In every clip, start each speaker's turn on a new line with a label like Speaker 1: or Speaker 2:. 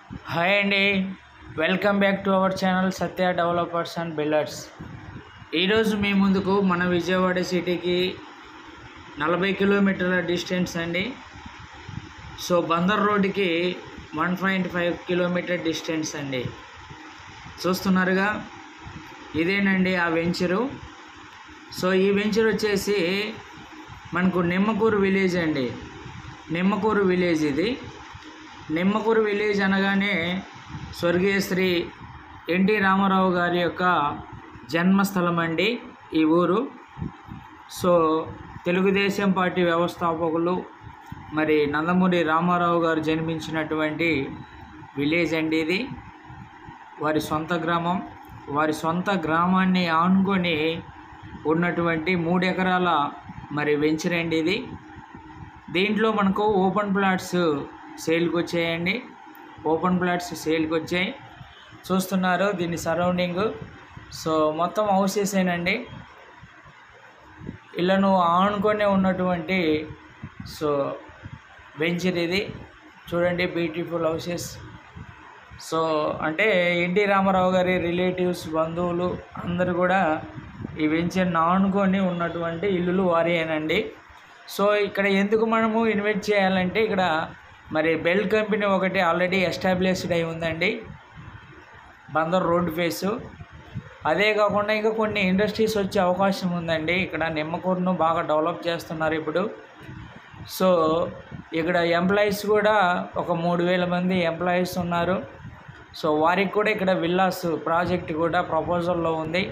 Speaker 1: Hi అండి, welcome back to our channel Satya developers and builders. ఈరోజు మీ ముందుకు మన విజయవాడ సిటీకి 40 కిలోమీటర్ల డిస్టెన్స్ అండి. సో బందర్ రోడ్డుకి 1.5 కిలోమీటర్ డిస్టెన్స్ అండి. చూస్తున్నారుగా, ఇదేనండి ఆ వెంచరు. సో ఈ వెంచర్ వచ్చేసి మనకు నిమ్మకూరు విలేజ్ అండి. నిమ్మకూరు విలేజ్ ఇది. నిమ్మకూరు విలేజ్ అనగానే స్వర్గీయ శ్రీ ఎన్టీ రామారావు గారి యొక్క జన్మస్థలం అండి ఈ ఊరు. సో తెలుగుదేశం పార్టీ వ్యవస్థాపకులు మరి నందమూరి రామారావు గారు జన్మించినటువంటి విలేజ్ అండి ఇది. వారి సొంత గ్రామం. వారి సొంత గ్రామాన్ని ఆనుకొని ఉన్నటువంటి 3 ఎకరాల మరి వెంచర్ అండి ఇది. దీంట్లో మనకు ఓపెన్ ప్లాట్స్ సేల్కి వచ్చాయండి. ఓపెన్ ప్లాట్స్ సేల్కి వచ్చాయి. చూస్తున్నారు దీని సరౌండింగ్. సో మొత్తం హౌసెసేనండి. ఇళ్ళను ఆనుకొని ఉన్నటువంటి సో వెంచర్ ఇది. చూడండి, బ్యూటిఫుల్ హౌసెస్. సో అంటే ఎన్టీ రామారావు గారి రిలేటివ్స్, బంధువులు అందరూ కూడా ఈ వెంచర్ని ఆనుకొని ఉన్నటువంటి ఇల్లులు వారేనండి. సో ఇక్కడ ఎందుకు మనము ఇన్వెస్ట్ చేయాలంటే, ఇక్కడ మరి బెల్ కంపెనీ ఒకటి ఆల్రెడీ ఎస్టాబ్లిష్డ్ అయి ఉందండి బందర్ రోడ్ ఫేసు. అదే కాకుండా ఇంకా కొన్ని ఇండస్ట్రీస్ వచ్చే అవకాశం ఉందండి. ఇక్కడ నిమ్మకూరును బాగా డెవలప్ చేస్తున్నారు ఇప్పుడు. సో ఇక్కడ ఎంప్లాయీస్ కూడా ఒక 3,000 మంది ఎంప్లాయీస్ ఉన్నారు. సో వారికి కూడా ఇక్కడ విల్లాస్ ప్రాజెక్ట్ కూడా ప్రపోజల్లో ఉంది.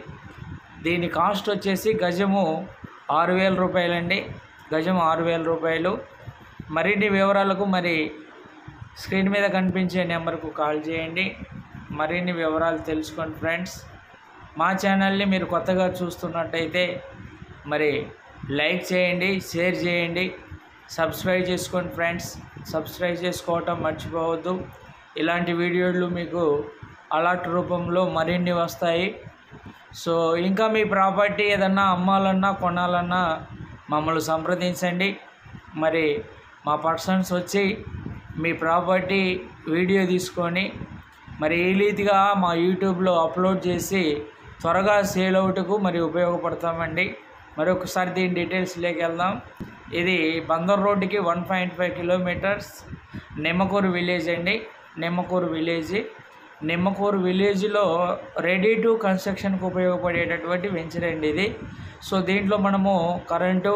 Speaker 1: దీని కాస్ట్ వచ్చేసి గజము 6,000 రూపాయలండి. గజం 6,000 రూపాయలు. మరిన్ని వివరాలకు మరి స్క్రీన్ మీద కనిపించే నెంబర్కు కాల్ చేయండి. మరిన్ని వివరాలు తెలుసుకోండి ఫ్రెండ్స్. మా ఛానల్ని మీరు కొత్తగా చూస్తున్నట్టయితే మరి లైక్ చేయండి, షేర్ చేయండి, సబ్స్క్రైబ్ చేసుకోండి ఫ్రెండ్స్. సబ్స్క్రైబ్ చేసుకోవటం మర్చిపోవద్దు. ఇలాంటి వీడియోలు మీకు అలర్ట్ రూపంలో మరిన్ని వస్తాయి. సో ఇంకా మీ ప్రాపర్టీ ఏదన్నా అమ్మాలన్నా కొనాలన్నా మమ్మల్ని సంప్రదించండి. మరి మా పర్సన్స్ వచ్చి మీ ప్రాపర్టీ వీడియో తీసుకొని మరి ఈ రీతిగా మా యూట్యూబ్లో అప్లోడ్ చేసి త్వరగా సేల్ అవుట్కు మరి ఉపయోగపడతామండి. మరొకసారి దీని డీటెయిల్స్లోకి వెళ్దాం. ఇది బందర్ రోడ్డుకి 1.5 కిలోమీటర్స్ నిమ్మకూరు విలేజ్ అండి. నిమ్మకూరు విలేజ్. నిమ్మకూరు విలేజ్లో రెడీ టు కన్స్ట్రక్షన్కి ఉపయోగపడేటటువంటి వెంచర్ అండి ఇది. సో దీంట్లో మనము కరెంటు,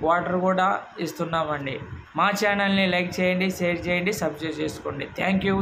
Speaker 1: వాటర్ కూడా ఇస్తున్నామండి. మా ఛానల్ని లైక్ చేయండి, షేర్ చేయండి, సబ్స్క్రైబ్ చేసుకోండి. Thank you.